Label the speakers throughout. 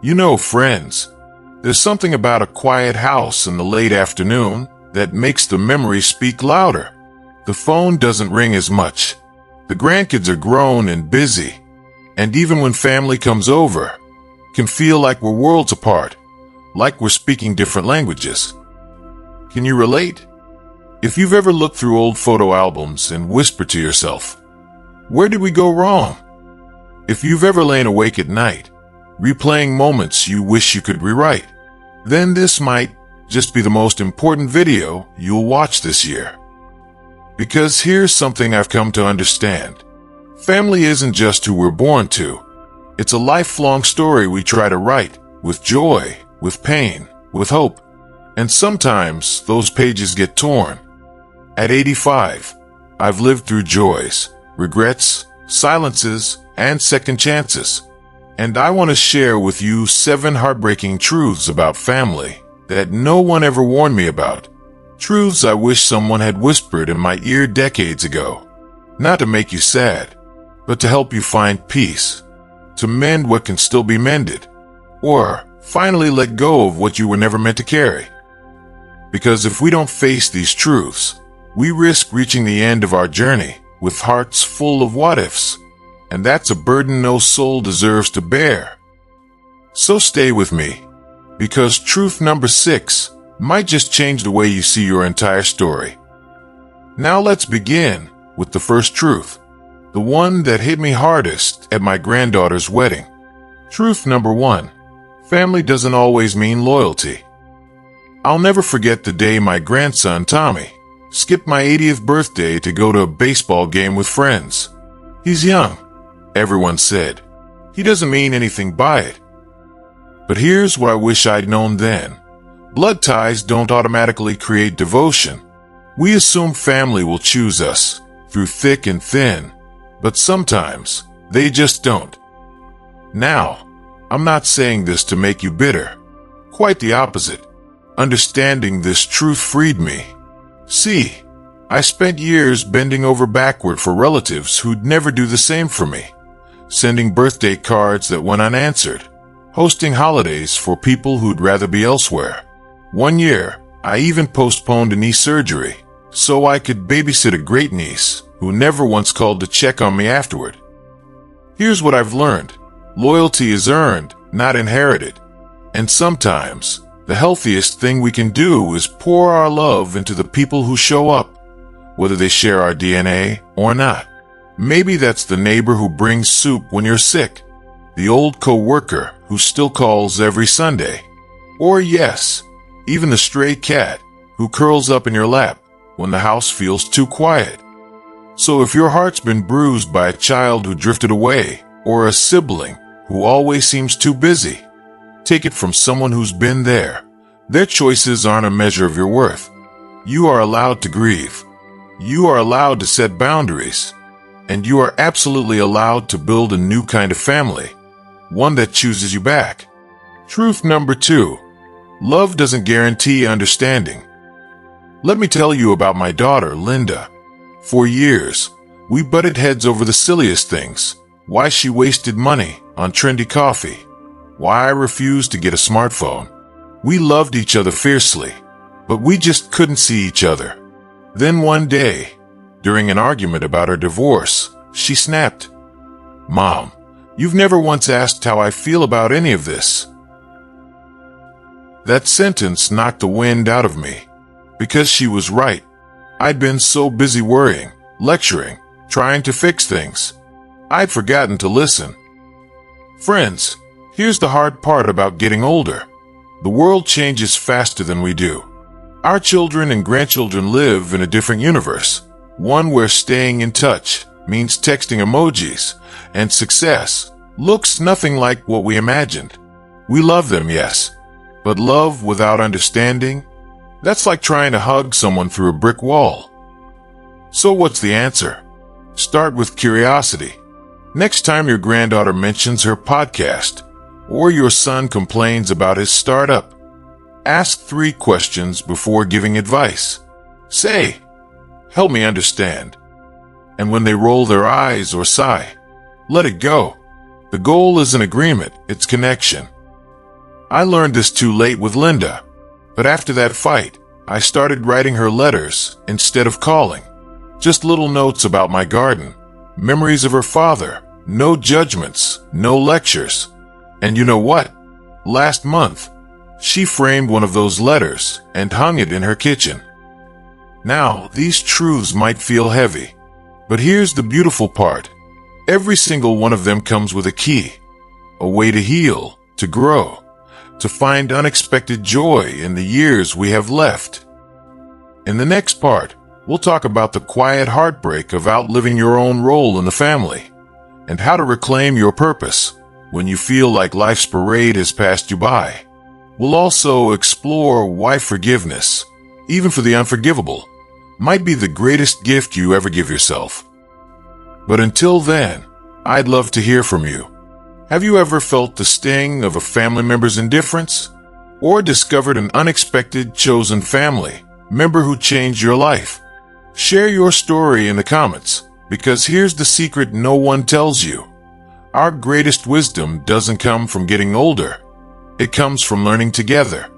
Speaker 1: You know, friends, there's something about a quiet house in the late afternoon that makes the memories speak louder. The phone doesn't ring as much. The grandkids are grown and busy. And even when family comes over, it can feel like we're worlds apart, like we're speaking different languages. Can you relate? If you've ever looked through old photo albums and whispered to yourself, "Where did we go wrong?" If you've ever lain awake at night, replaying moments you wish you could rewrite, then this might just be the most important video you'll watch this year. Because here's something I've come to understand. Family isn't just who we're born to. It's a lifelong story we try to write, with joy, with pain, with hope. And sometimes those pages get torn. At 85, I've lived through joys, regrets, silences, and second chances. And I want to share with you 7 heartbreaking truths about family that no one ever warned me about. Truths I wish someone had whispered in my ear decades ago. Not to make you sad, but to help you find peace, to mend what can still be mended, or finally let go of what you were never meant to carry. Because if we don't face these truths, we risk reaching the end of our journey with hearts full of what-ifs, and that's a burden no soul deserves to bear. So stay with me, because truth number 6 might just change the way you see your entire story. Now let's begin with the first truth, the one that hit me hardest at my granddaughter's wedding. Truth number 1, family doesn't always mean loyalty. I'll never forget the day my grandson, Tommy, skipped my 80th birthday to go to a baseball game with friends. He's young, everyone said. He doesn't mean anything by it. But here's what I wish I'd known then. Blood ties don't automatically create devotion. We assume family will choose us through thick and thin, but sometimes they just don't. Now, I'm not saying this to make you bitter. Quite the opposite. Understanding this truth freed me. See, I spent years bending over backward for relatives who'd never do the same for me, sending birthday cards that went unanswered, hosting holidays for people who'd rather be elsewhere. One year, I even postponed a knee surgery so I could babysit a great niece who never once called to check on me afterward. Here's what I've learned. Loyalty is earned, not inherited. And sometimes, the healthiest thing we can do is pour our love into the people who show up, whether they share our DNA or not. Maybe that's the neighbor who brings soup when you're sick, the old co-worker who still calls every Sunday, or yes, even the stray cat who curls up in your lap when the house feels too quiet. So if your heart's been bruised by a child who drifted away, or a sibling who always seems too busy, take it from someone who's been there. Their choices aren't a measure of your worth. You are allowed to grieve. You are allowed to set boundaries. And you are absolutely allowed to build a new kind of family, one that chooses you back. Truth number 2. Love doesn't guarantee understanding. Let me tell you about my daughter, Linda. For years, we butted heads over the silliest things. Why she wasted money on trendy coffee. Why I refused to get a smartphone. We loved each other fiercely, but we just couldn't see each other. Then one day, during an argument about her divorce, she snapped, "Mom, you've never once asked how I feel about any of this." That sentence knocked the wind out of me, because she was right. I'd been so busy worrying, lecturing, trying to fix things. I'd forgotten to listen. Friends, here's the hard part about getting older. The world changes faster than we do. Our children and grandchildren live in a different universe, one where staying in touch means texting emojis, and success looks nothing like what we imagined. We love them, yes, but love without understanding? That's like trying to hug someone through a brick wall. So what's the answer? Start with curiosity. Next time your granddaughter mentions her podcast, or your son complains about his startup, ask 3 questions before giving advice. Say, "Help me understand." And when they roll their eyes or sigh, let it go. The goal isn't agreement, it's connection. I learned this too late with Linda. But after that fight, I started writing her letters instead of calling. Just little notes about my garden, memories of her father, no judgments, no lectures. And you know what? Last month, she framed one of those letters and hung it in her kitchen. Now, these truths might feel heavy, but here's the beautiful part. Every single one of them comes with a key, a way to heal, to grow, to find unexpected joy in the years we have left. In the next part, we'll talk about the quiet heartbreak of outliving your own role in the family, and how to reclaim your purpose when you feel like life's parade has passed you by. We'll also explore why forgiveness, even for the unforgivable, might be the greatest gift you ever give yourself. But until then, I'd love to hear from you. Have you ever felt the sting of a family member's indifference? Or discovered an unexpected chosen family member who changed your life? Share your story in the comments, because here's the secret no one tells you. Our greatest wisdom doesn't come from getting older. It comes from learning together.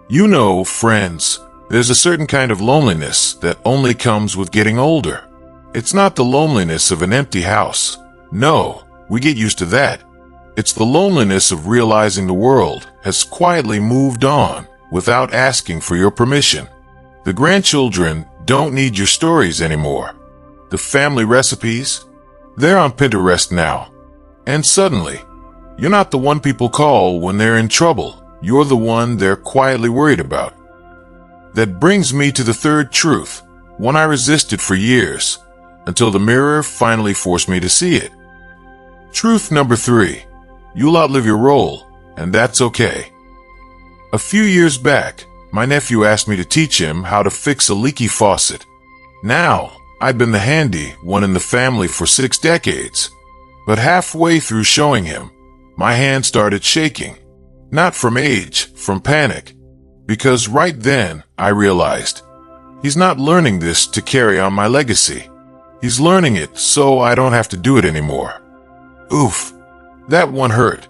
Speaker 1: You know, friends, there's a certain kind of loneliness that only comes with getting older. It's not the loneliness of an empty house. No, we get used to that. It's the loneliness of realizing the world has quietly moved on without asking for your permission. The grandchildren don't need your stories anymore. The family recipes, they're on Pinterest now. And suddenly, you're not the one people call when they're in trouble. You're the one they're quietly worried about. That brings me to the third truth, one I resisted for years, until the mirror finally forced me to see it. Truth number 3, you'll outlive your role, and that's okay. A few years back, my nephew asked me to teach him how to fix a leaky faucet. Now, I'd been the handy one in the family for 6 decades. But halfway through showing him, my hand started shaking. Not from age, from panic. Because right then, I realized, he's not learning this to carry on my legacy. He's learning it so I don't have to do it anymore. Oof, that one hurt.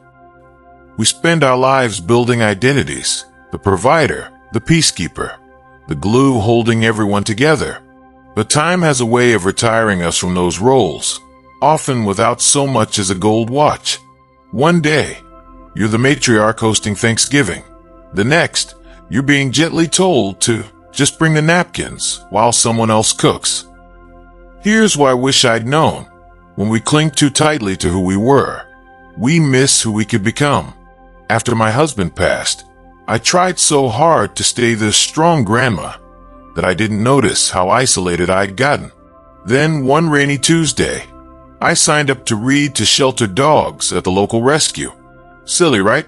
Speaker 1: We spend our lives building identities, the provider, the peacekeeper, the glue holding everyone together. But time has a way of retiring us from those roles, often without so much as a gold watch. One day, you're the matriarch hosting Thanksgiving. The next, you're being gently told to just bring the napkins while someone else cooks. Here's what I wish I'd known. When we cling too tightly to who we were, we miss who we could become. After my husband passed, I tried so hard to stay this strong grandma that I didn't notice how isolated I'd gotten. Then one rainy Tuesday, I signed up to read to sheltered dogs at the local rescue. Silly, right?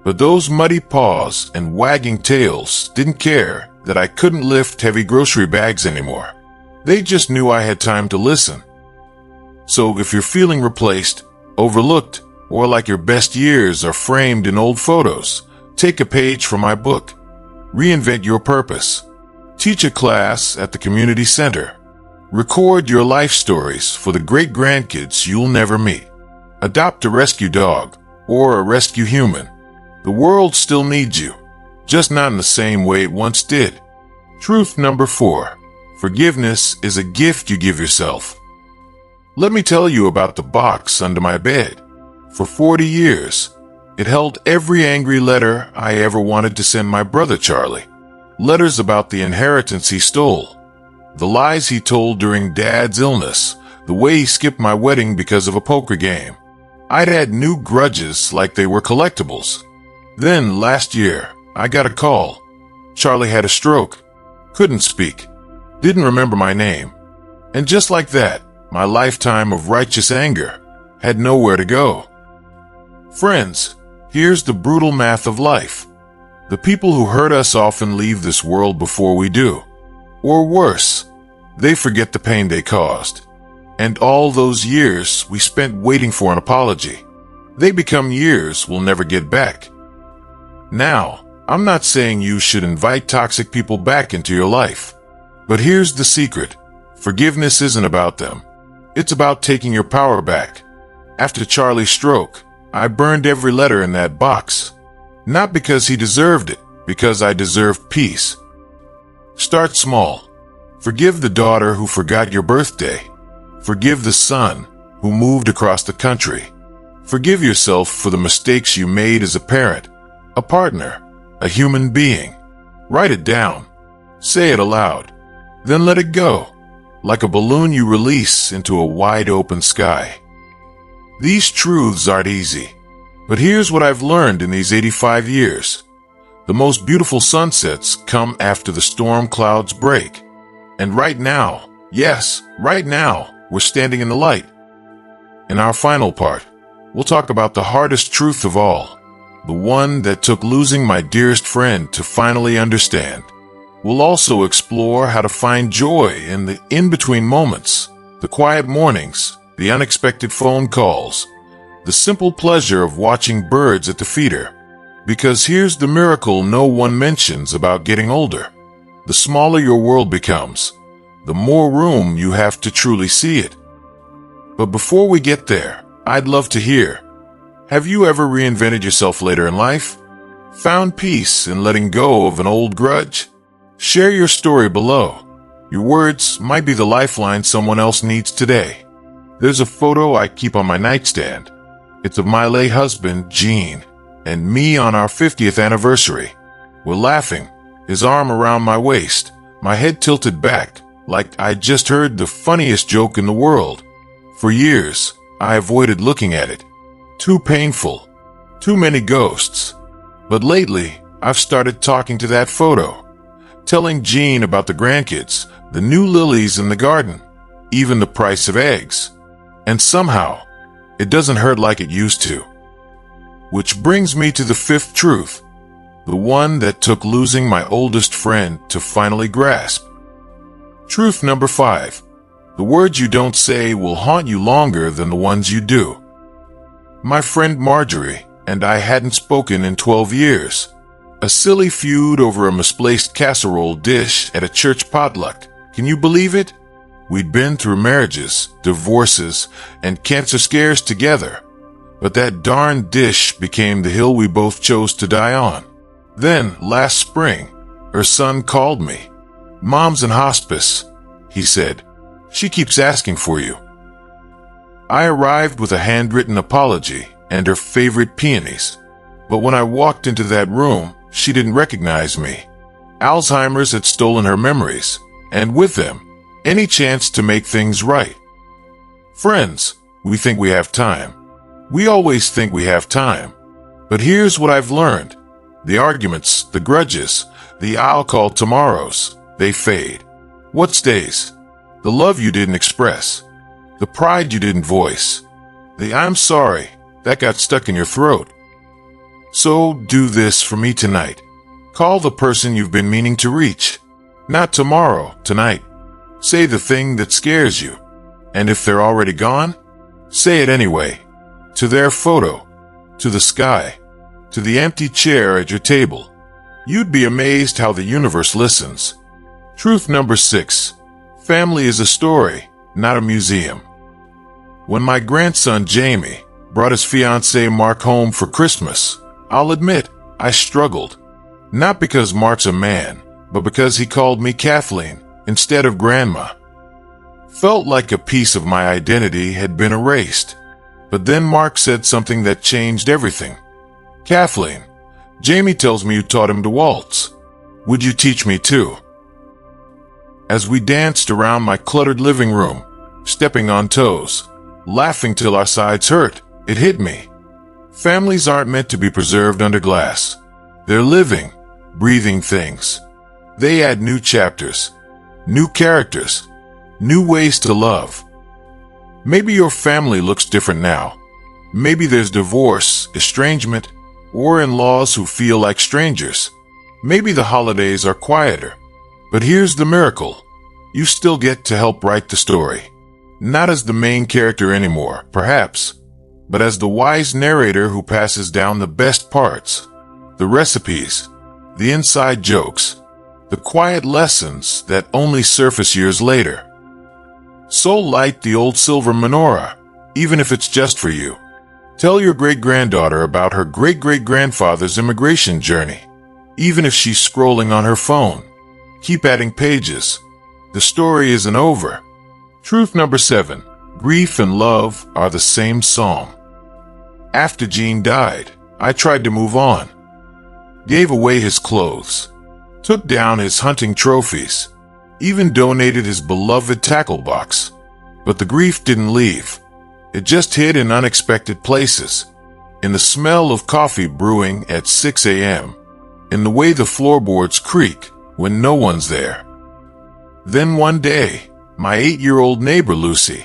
Speaker 1: But those muddy paws and wagging tails didn't care that I couldn't lift heavy grocery bags anymore. They just knew I had time to listen. So if you're feeling replaced, overlooked, or like your best years are framed in old photos, take a page from my book. Reinvent your purpose. Teach a class at the community center. Record your life stories for the great-grandkids you'll never meet. Adopt a rescue dog or a rescue human. The world still needs you, just not in the same way it once did. Truth number 4. Forgiveness is a gift you give yourself. Let me tell you about the box under my bed. For 40 years, it held every angry letter I ever wanted to send my brother Charlie. Letters about the inheritance he stole, the lies he told during Dad's illness, the way he skipped my wedding because of a poker game. I'd had new grudges like they were collectibles. Then last year, I got a call. Charlie had a stroke, couldn't speak, didn't remember my name. And just like that, my lifetime of righteous anger had nowhere to go. Friends, here's the brutal math of life. The people who hurt us often leave this world before we do. Or worse, they forget the pain they caused. And all those years we spent waiting for an apology, they become years we'll never get back. Now, I'm not saying you should invite toxic people back into your life. But here's the secret. Forgiveness isn't about them. It's about taking your power back. After Charlie's stroke, I burned every letter in that box. Not because he deserved it, because I deserve peace. Start small. Forgive the daughter who forgot your birthday. Forgive the son who moved across the country. Forgive yourself for the mistakes you made as a parent, a partner, a human being. Write it down. Say it aloud. Then let it go, like a balloon you release into a wide open sky. These truths aren't easy, but here's what I've learned in these 85 years. The most beautiful sunsets come after the storm clouds break. And right now, yes, right now, we're standing in the light. In our final part, we'll talk about the hardest truth of all, the one that took losing my dearest friend to finally understand. We'll also explore how to find joy in the in-between moments, the quiet mornings, the unexpected phone calls, the simple pleasure of watching birds at the feeder. Because here's the miracle no one mentions about getting older. The smaller your world becomes, the more room you have to truly see it. But before we get there, I'd love to hear, have you ever reinvented yourself later in life? Found peace in letting go of an old grudge? Share your story below. Your words might be the lifeline someone else needs today. There's a photo I keep on my nightstand. It's of my late husband, Gene, and me on our 50th anniversary. We're laughing, his arm around my waist, my head tilted back, like I just heard the funniest joke in the world. For years, I avoided looking at it. Too painful. Too many ghosts. But lately, I've started talking to that photo, telling Gene about the grandkids, the new lilies in the garden, even the price of eggs. And somehow, it doesn't hurt like it used to. Which brings me to the fifth truth, the one that took losing my oldest friend to finally grasp. Truth number 5. The words you don't say will haunt you longer than the ones you do. My friend Marjorie and I hadn't spoken in 12 years. A silly feud over a misplaced casserole dish at a church potluck. Can you believe it? We'd been through marriages, divorces, and cancer scares together. But that darn dish became the hill we both chose to die on. Then, last spring, her son called me. "Mom's in hospice," he said. "She keeps asking for you." I arrived with a handwritten apology and her favorite peonies. But when I walked into that room, she didn't recognize me. Alzheimer's had stolen her memories, and with them, any chance to make things right. Friends, we think we have time. We always think we have time. But here's what I've learned. The arguments, the grudges, the "I'll call tomorrows," they fade. What stays? The love you didn't express. The pride you didn't voice. The "I'm sorry" that got stuck in your throat. So do this for me tonight. Call the person you've been meaning to reach. Not tomorrow, tonight. Say the thing that scares you. And if they're already gone, say it anyway. To their photo, to the sky, to the empty chair at your table. You'd be amazed how the universe listens. Truth number 6. Family is a story, not a museum. When my grandson Jamie brought his fiancée Mark home for Christmas, I'll admit I struggled. Not because Mark's a man, but because he called me Kathleen instead of Grandma. Felt like a piece of my identity had been erased. But then Mark said something that changed everything. "Kathleen, Jamie tells me you taught him to waltz. Would you teach me too?" As we danced around my cluttered living room, stepping on toes, laughing till our sides hurt, it hit me. Families aren't meant to be preserved under glass. They're living, breathing things. They add new chapters, new characters, new ways to love. Maybe your family looks different now. Maybe there's divorce, estrangement, or in-laws who feel like strangers. Maybe the holidays are quieter. But here's the miracle. You still get to help write the story. Not as the main character anymore, perhaps, but as the wise narrator who passes down the best parts, the recipes, the inside jokes, the quiet lessons that only surface years later. So light the old silver menorah, even if it's just for you. Tell your great-granddaughter about her great-great-grandfather's immigration journey, even if she's scrolling on her phone. Keep adding pages. The story isn't over. Truth number 7. Grief and love are the same psalm. After Gene died, I tried to move on. Gave away his clothes, took down his hunting trophies, even donated his beloved tackle box. But the grief didn't leave. It just hid in unexpected places. In the smell of coffee brewing at 6 a.m., in the way the floorboards creak when no one's there. Then one day, my 8-year-old neighbor Lucy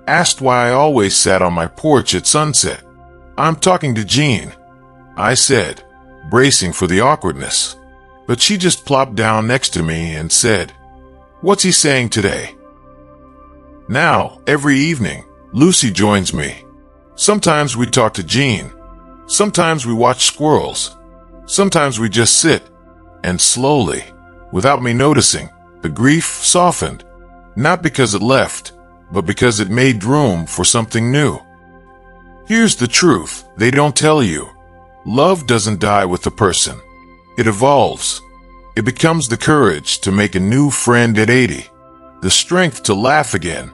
Speaker 1: asked why I always sat on my porch at sunset. "I'm talking to Gene," I said, bracing for the awkwardness. But she just plopped down next to me and said, "What's he saying today?" Now, every evening, Lucy joins me. Sometimes we talk to Gene. Sometimes we watch squirrels. Sometimes we just sit. And slowly, without me noticing, the grief softened. Not because it left, but because it made room for something new. Here's the truth they don't tell you. Love doesn't die with the person. It evolves. It becomes the courage to make a new friend at 80, the strength to laugh again,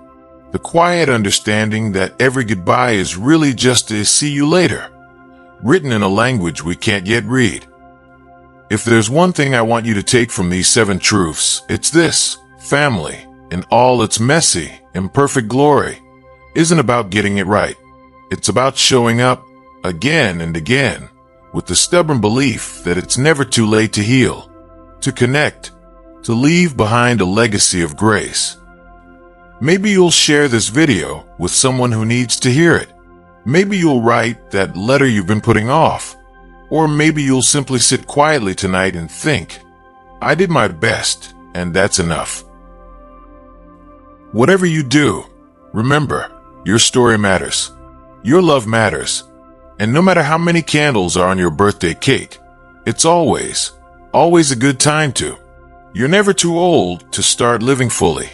Speaker 1: the quiet understanding that every goodbye is really just a "see you later," written in a language we can't yet read. If there's one thing I want you to take from these 7 truths, it's this: family, in all its messy, imperfect glory, isn't about getting it right. It's about showing up again and again with the stubborn belief that it's never too late to heal, to connect, to leave behind a legacy of grace. Maybe you'll share this video with someone who needs to hear it. Maybe you'll write that letter you've been putting off. Or maybe you'll simply sit quietly tonight and think, "I did my best, and that's enough." Whatever you do, remember, your story matters. Your love matters. And no matter how many candles are on your birthday cake, it's always a good time to. You're never too old to start living fully.